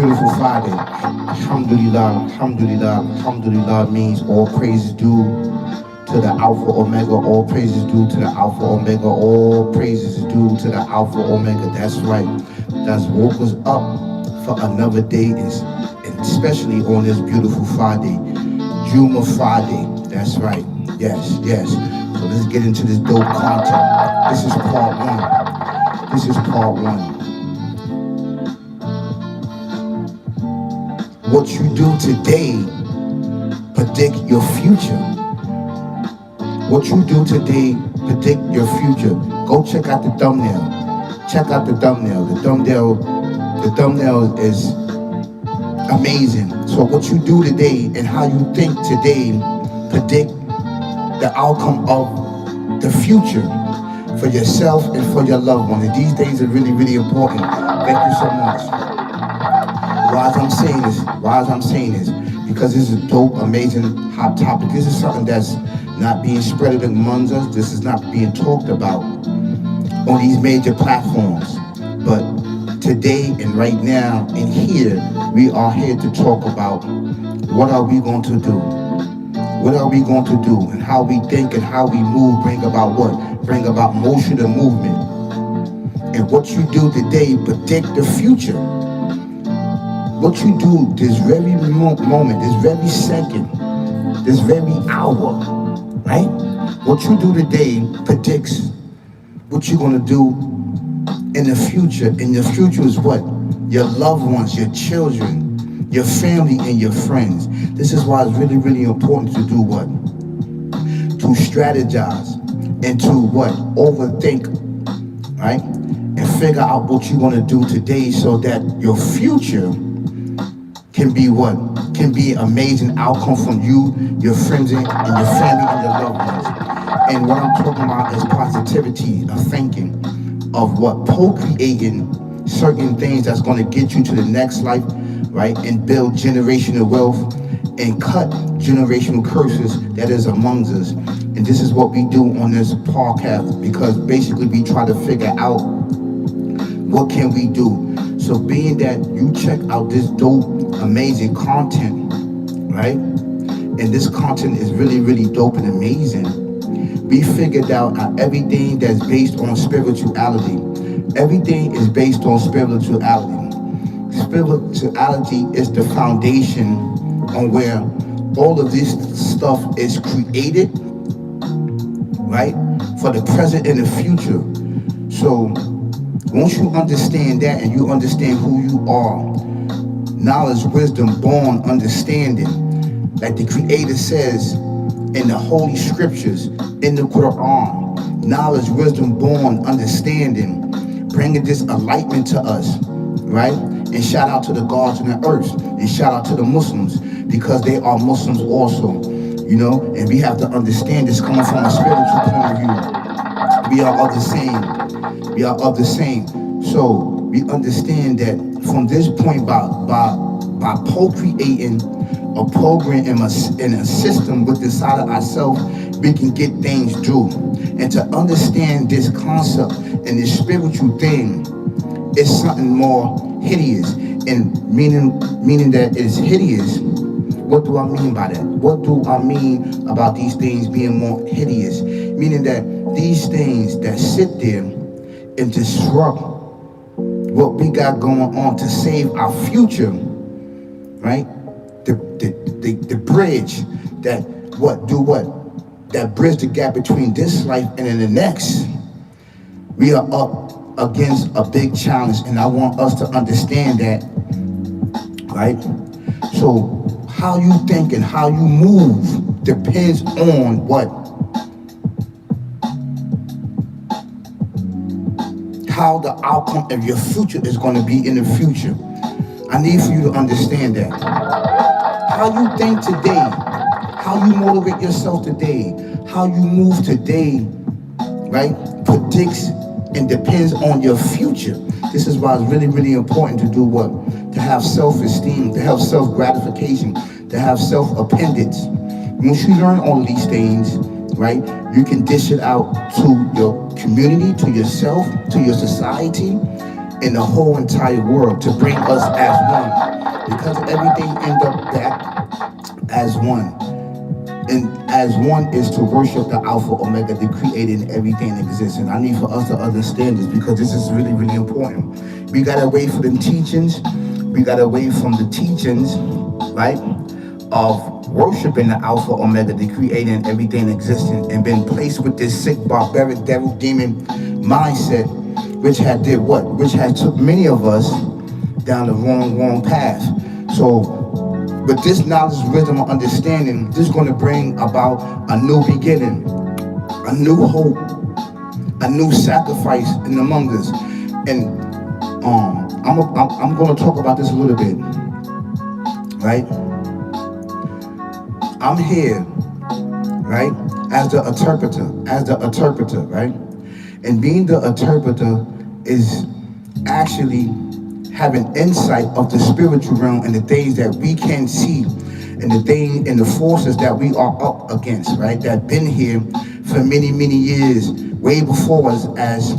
beautiful Friday. Alhamdulillah, alhamdulillah, alhamdulillah means all praise is due to the Alpha Omega, all praise is due to the Alpha Omega, all praise is due to the Alpha Omega. That's right. That's woke us up for another day, and especially on this beautiful Friday, Juma Friday. That's right. Yes, yes. So let's get into this dope content. This is part one. This is part one. What you do today predict your future. What you do today predict your future. Go check out the thumbnail. Check out the thumbnail. The thumbnail is amazing. So what you do today and how you think today predict the outcome of the future for yourself and for your loved one. And these things are really, really important. Thank you so much. Why I'm saying this, because this is a dope, amazing, hot topic. This is something that's not being spread among us. This is not being talked about on these major platforms. But today and right now and here, we are here to talk about what are we going to do? What are we going to do? And how we think and how we move bring about what? Bring about motion and movement. And what you do today predict the future. What you do this very moment, this very second, this very hour, right? What you do today predicts what you're going to do in the future. And the future is what? Your loved ones, your children, your family, and your friends. This is why it's really, really important to do what? To strategize and to what? Overthink, right? And figure out what you're going to do today so that your future can be what? Can be amazing outcome from you, your friends, and your family, and your loved ones. And what I'm talking about is positivity, of thinking, of what? Co-creating certain things that's going to get you to the next life, right? And build generational wealth and cut generational curses that is amongst us. And this is what we do on this podcast, because basically we try to figure out what can we do. So being that you check out this dope, amazing content, right? And this content is really, really dope and amazing. We figured out everything that's based on spirituality. Everything is based on spirituality. Spirituality is the foundation on where all of this stuff is created, right? For the present and the future. So once you understand that and you understand who you are, knowledge, wisdom, born, understanding, like the Creator says in the Holy Scriptures, in the Quran, knowledge, wisdom, born, understanding, bringing this enlightenment to us, right? And shout out to the gods on the earth, and shout out to the Muslims, because they are Muslims also, you know, and we have to understand this coming from a spiritual point of view. We are of the same. We are of the same. So we understand that from this point, by co-creating a program and a system with inside of ourselves, we can get things due. And to understand this concept and this spiritual thing is something more hideous. And meaning that it's hideous. What do I mean by that? What do I mean about these things being more hideous? Meaning that these things that sit there and disrupt what we got going on to save our future, right? The bridge that that bridge the gap between this life and in the next. We are up against a big challenge, and I want us to understand that, right? So how you think and how you move depends on what? How the outcome of your future is going to be in the future. I need for you to understand that. How you think today, how you motivate yourself today, how you move today, right, predicts and depends on your future. This is why it's really, really important to do what? To have self-esteem, to have self-gratification, to have self-appendage. Once you learn all of these things, right, you can dish it out to your community, to yourself, to your society, and the whole entire world to bring us as one. Because everything ends up back as one. And as one is to worship the Alpha Omega, the creator and everything that exists. And I need for us to understand this because this is really, really important. We gotta wait for them teachings. We gotta wait from the teachings, right, of worshiping the Alpha Omega, the creator and everything existing, and been placed with this sick, barbaric, devil, demon mindset, which had did what? Which had took many of us down the wrong path. So with this knowledge, wisdom, and understanding, this is going to bring about a new beginning, a new hope, a new sacrifice in among us. And I'm going to talk about this a little bit, right? I'm here, right, as the interpreter, right? And being the interpreter is actually having insight of the spiritual realm and the things that we can see and the forces that we are up against, right? That been here for many, many years, way before us, as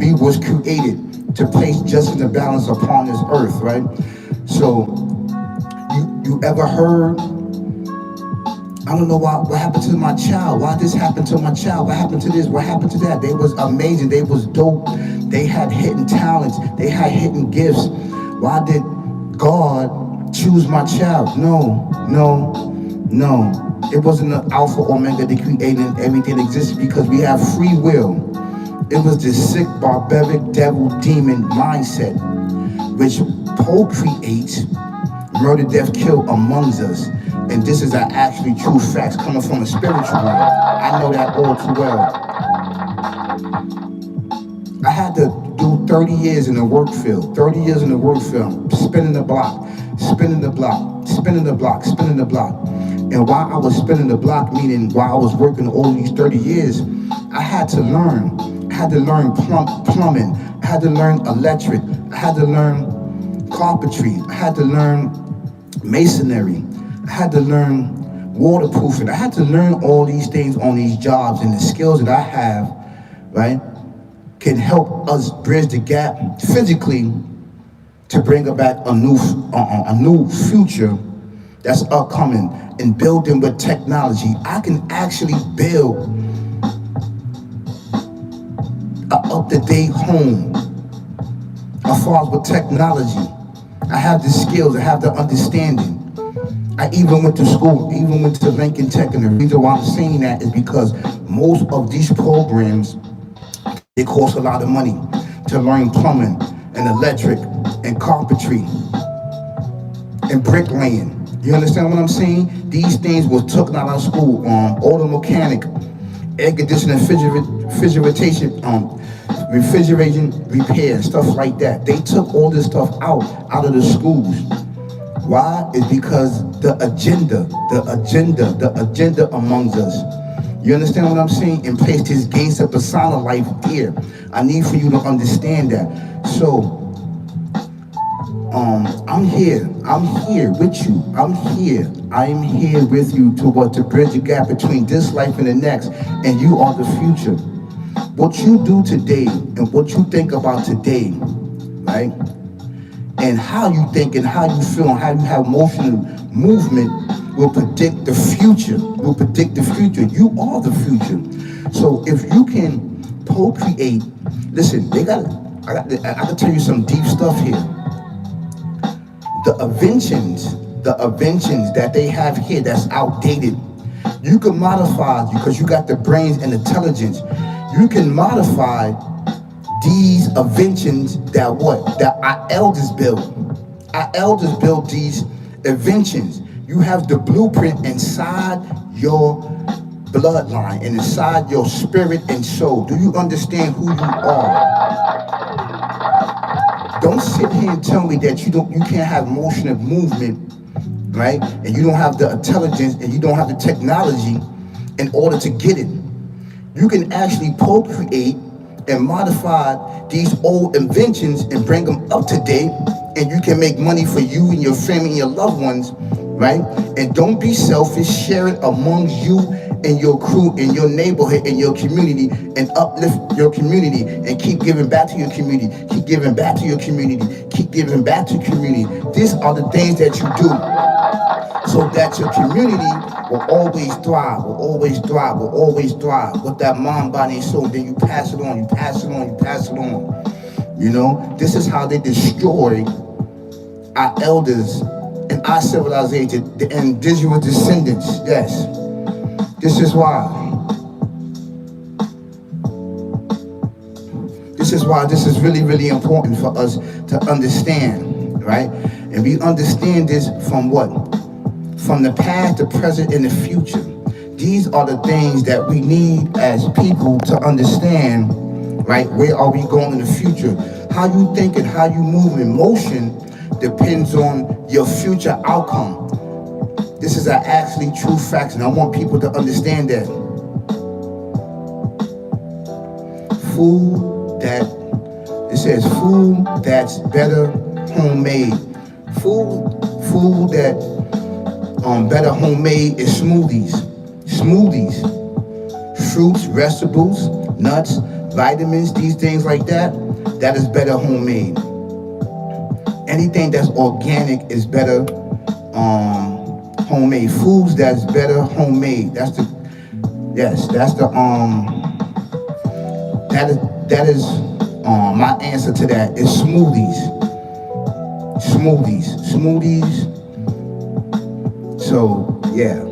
we was created to place justice and balance upon this earth, right? So you ever heard, I don't know what happened to my child. Why this happened to my child? What happened to this? What happened to that? They was amazing. They was dope. They had hidden talents. They had hidden gifts. Why did God choose my child? No. It wasn't the Alpha Omega, the creator and everything existed, because we have free will. It was this sick, barbaric, devil, demon mindset, which procreates, murder, death, kill amongst us. And this is actually true facts coming from a spiritual realm. I know that all too well. I had to do 30 years in the work field, spinning the block. And while I was spinning the block, meaning while I was working all these 30 years, I had to learn. I had to learn plumbing. I had to learn electric. I had to learn carpentry. I had to learn masonry. I had to learn waterproofing. I had to learn all these things on these jobs, and the skills that I have, right, can help us bridge the gap physically to bring about a new future that's upcoming, and building with technology. I can actually build an up-to-date home as far as with technology. I have the skills, I have the understanding. I even went to school, even went to Lincoln Tech, and the reason why I'm saying that is because most of these programs, they cost a lot of money to learn plumbing and electric and carpentry and bricklaying. You understand what I'm saying? These things were taken out of school. Auto mechanic, air conditioning, refrigeration repair, stuff like that. They took all this stuff out of the schools. Why? It's because the agenda amongst us. You understand what I'm saying? And placed his gates of persona life here. I need for you to understand that. So, I'm here with you. I am here with you to bridge the gap between this life and the next. And you are the future. What you do today and what you think about today, right? And how you think and how you feel and how you have emotional movement will predict the future. You are the future. So if you can procreate, listen, I can tell you some deep stuff here. The inventions that they have here that's outdated, you can modify, because you got the brains and intelligence, you can modify these inventions that our elders built. Our elders built these inventions. You have the blueprint inside your bloodline and inside your spirit and soul. Do you understand who you are? Don't sit here and tell me that you can't have motion and movement, right? And you don't have the intelligence and you don't have the technology in order to get it. You can actually procreate and modify these old inventions and bring them up to date, and you can make money for you and your family and your loved ones, right? And don't be selfish, share it among you in your crew, in your neighborhood, in your community, and uplift your community, and keep giving back to your community, keep giving back to your community, keep giving back to community. These are the things that you do so that your community will always thrive, will always thrive, will always thrive with that mind, body, and soul. Then you pass it on, you pass it on, you pass it on. You know, this is how they destroy our elders and our civilization, the indigenous descendants. Yes, this is why. This is why this is really, really important for us to understand, right? And we understand this from what? From the past, the present, and the future. These are the things that we need as people to understand, right? Where are we going in the future? How you think and how you move in motion depends on your future outcome. This is actually true facts, and I want people to understand that. It says food that's better homemade. Food that better homemade is smoothies, fruits, vegetables, nuts, vitamins, these things like that. That is better homemade. Anything that's organic is better homemade. Foods that's better homemade. That is my answer to that is smoothies. So yeah.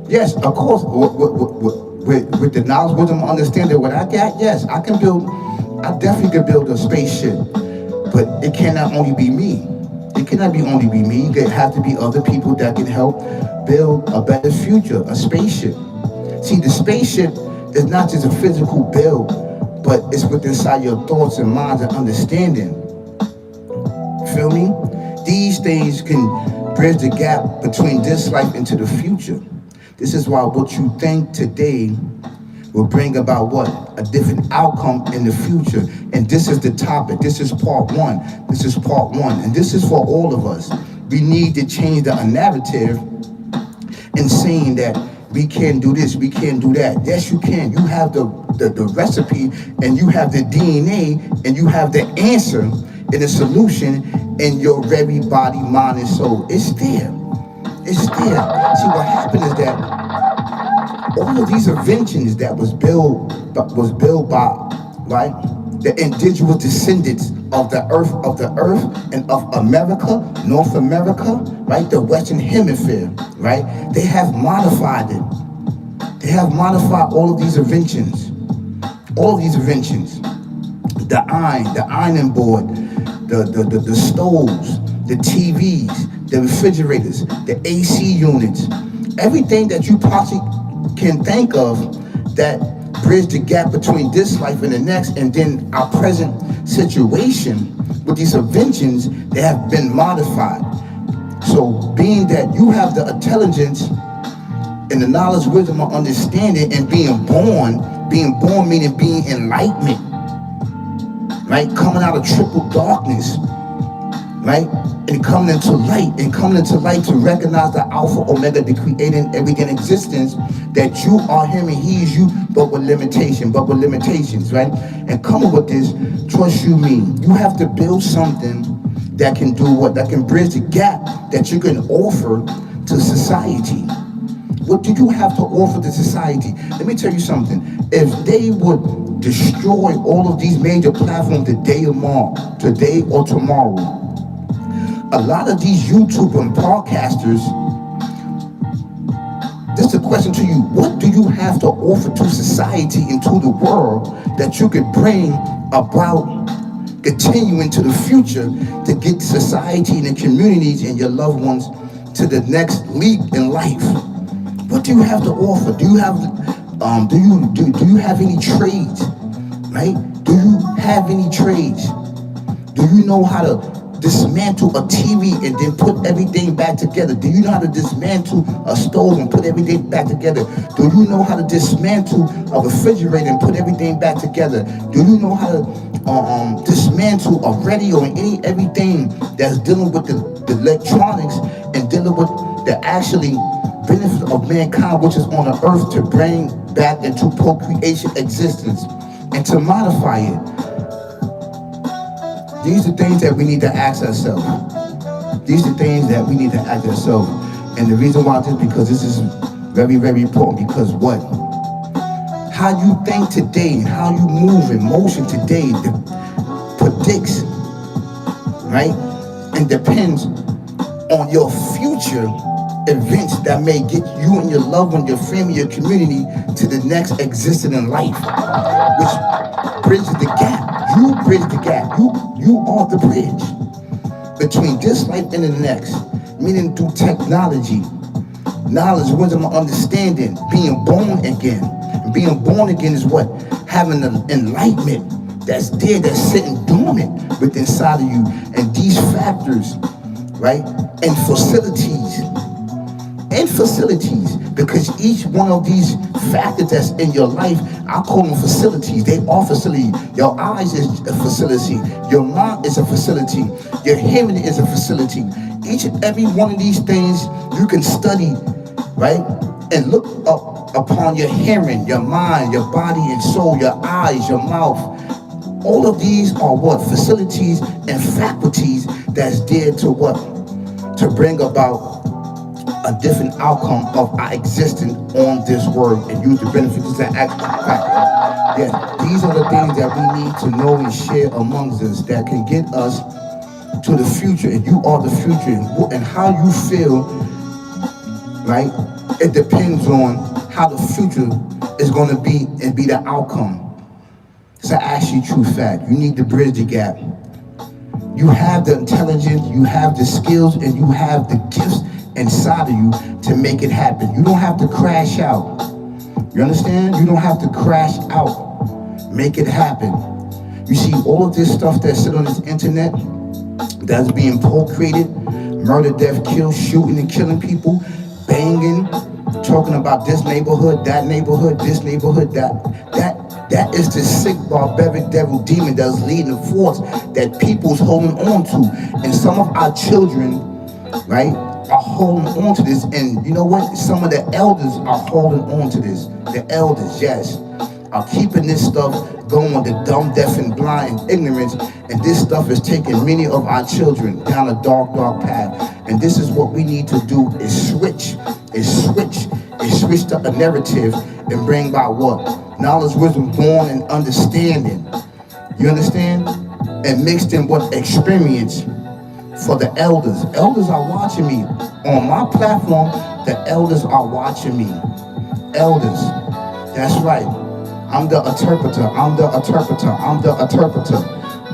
Yes, of course, with the knowledge, wisdom, understanding what I got, yes, I definitely can build a spaceship, but it cannot only be me. It cannot only be me. There have to be other people that can help build a better future, a spaceship. See, the spaceship is not just a physical build, but it's within inside your thoughts and minds and understanding. Feel me? These things can bridge the gap between this life into the future. This is why what you think today will bring about what? A different outcome in the future. And this is the topic. This is part one. And this is for all of us. We need to change the narrative and saying that we can do this, we can do that. Yes, you can. You have the recipe, and you have the DNA, and you have the answer and the solution in your very body, mind, and soul. It's there. See, what happened is that all of these inventions that was built by, right, the indigenous descendants of the earth and of America, North America, right, the Western Hemisphere, right, they have modified it. They have modified all of these inventions. The ironing board, the stoves, the TVs, the refrigerators, the AC units, everything that you possibly can think of that bridge the gap between this life and the next, and then our present situation with these inventions, they have been modified. So being that you have the intelligence and the knowledge, wisdom, and understanding, and being born meaning being enlightenment, right? Coming out of triple darkness, right? And coming into light to recognize the Alpha, Omega, the creating everything in existence, that you are him and he is you, but with limitations, right? And coming with this, trust you me, you have to build something that can do what? That can bridge the gap that you can offer to society. What do you have to offer to society? Let me tell you something. If they would destroy all of these major platforms today or tomorrow, a lot of these YouTube and podcasters, this is a question to you. What do you have to offer to society and to the world that you could bring about continuing to the future to get society and the communities and your loved ones to the next leap in life? What do you have to offer? Do you have do you have any trades? Right? Do you have any trades? Do you know how to dismantle a TV and then put everything back together? Do you know how to dismantle a stove and put everything back together? Do you know how to dismantle a refrigerator and put everything back together? Do you know how to dismantle a radio and everything that's dealing with the electronics and dealing with the actually benefit of mankind which is on the earth to bring back into procreation existence and to modify it. These are things that we need to ask ourselves. These are things that we need to ask ourselves. And the reason why is because this is very, very important. Because what? How you think today and how you move in motion today predicts, right? And depends on your future events that may get you and your loved one, your family, your community to the next existence in life, which bridges the gap. You bridge the gap. You are the bridge between this life and the next, meaning through technology, knowledge, wisdom, and understanding, being born again. And being born again is what? Having an enlightenment that's there, that's sitting dormant within inside of you. And these factors, right, and facilities, because each one of these factors that's in your life, I call them facilities. They are facilities. Your eyes is a facility. Your mind is a facility. Your hearing is a facility. Each and every one of these things you can study, right, and look up upon your hearing, your mind, your body and soul, your eyes, your mouth. All of these are what? Facilities and faculties that's there to what? To bring about a different outcome of our existence on this world and use the benefits of that act. Yeah, these are the things that we need to know and share amongst us that can get us to the future. And you are the future. And how you feel, right, it depends on how the future is going to be and be the outcome. It's an actually true fact. You need to bridge the gap. You have the intelligence, you have the skills, and you have the gifts inside of you to make it happen. You don't have to crash out. You understand? You don't have to crash out. Make it happen. You see, all of this stuff that's sitting on this internet that's being procreated, murder, death, kill, shooting and killing people, banging, talking about this neighborhood, this neighborhood, that is the sick, barbaric devil demon that's leading the force that people's holding on to. And some of our children, right, are holding on to this. And you know what? Some of the elders are holding on to this. The elders, yes, are keeping this stuff going with the dumb, deaf, and blind and ignorance. And this stuff is taking many of our children down a dark, dark path. And this is what we need to do is switch up the narrative and bring about what? Knowledge, wisdom, born, and understanding. You understand? And mix them with experience for the elders. Elders are watching me. On my platform, the elders are watching me. Elders. That's right. I'm the interpreter.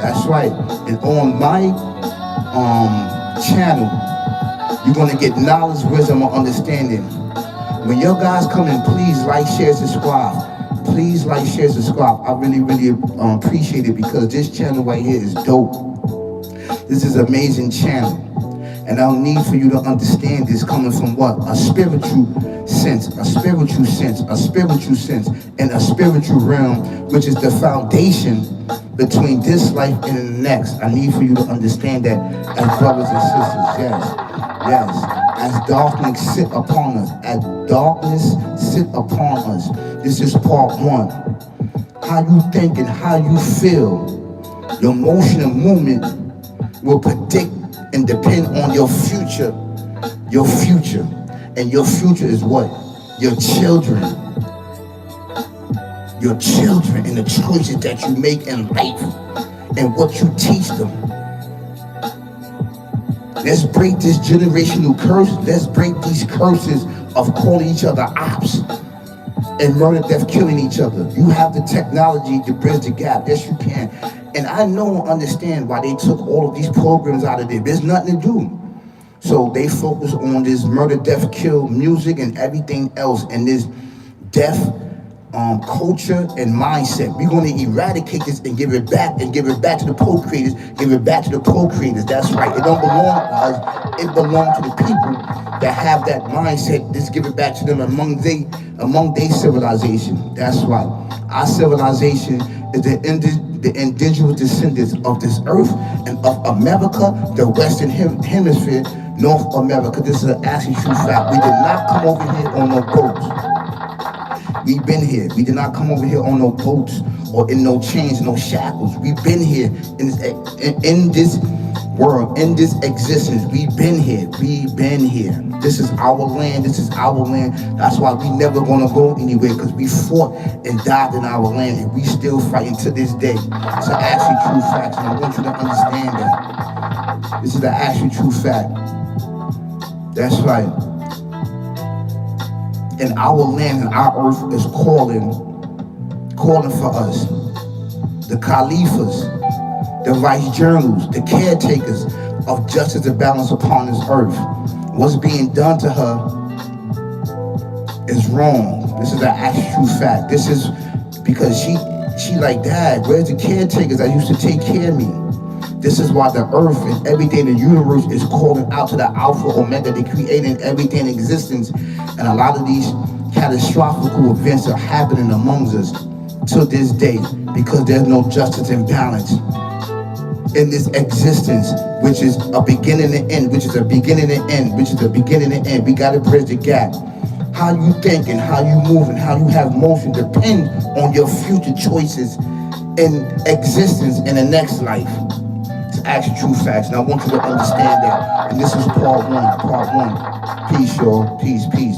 That's right. And on my channel, you're going to get knowledge, wisdom, and understanding. When your guys come in, please like, share, subscribe. Please like, share, subscribe. I really, really appreciate it because this channel right here is dope. This is an amazing channel. And I'll need for you to understand this coming from what? A spiritual sense, and a spiritual realm, which is the foundation between this life and the next. I need for you to understand that as brothers and sisters, yes. As darkness sit upon us, this is part one. How you think and how you feel, your motion and movement will predict and depend on your future. And your future is what? Your children and the choices that you make in life and what you teach them. Let's break this generational curse. Let's break these curses of calling each other ops and murder, death, killing each other. You have the technology to bridge the gap. Yes, you can. And I know and understand why they took all of these programs out of there. There's nothing to do. So they focus on this murder, death, kill music and everything else, and this death culture and mindset. We're going to eradicate this and give it back to the procreators. That's right. It don't belong to us. It belongs to the people that have that mindset. Just give it back to them among their civilization. That's right. Our civilization is the indigenous descendants of this earth and of America, the Western Hemisphere, North America, this is an actually true fact. We did not come over here on no boats. We've been here. We did not come over here on no boats or in no chains, no shackles. We've been here in this world, in this existence. We've been here. We've been here. This is our land. This is our land. That's why we never gonna go anywhere, because we fought and died in our land, and we still fighting to this day. It's an actually true fact, and I want you to understand that. This is the actually true fact. That's right. And our land and our earth is calling for us. The caliphs, the vicegerals, the caretakers of justice and balance upon this earth. What's being done to her is wrong. This is an actual true fact. This is because she like, Dad, where's the caretakers that used to take care of me? This is why the earth and everything in the universe is calling out to the Alpha Omega. They created everything in existence. And a lot of these catastrophic events are happening amongst us to this day, because there's no justice and balance in this existence, which is a beginning and end, which is a beginning and end, which is a beginning and end. We got to bridge the gap. How you think and how you move and how you have motion depend on your future choices in existence in the next life. It's actually true facts, and I want you to understand that. And this is part one. Peace, y'all. Peace, peace, peace.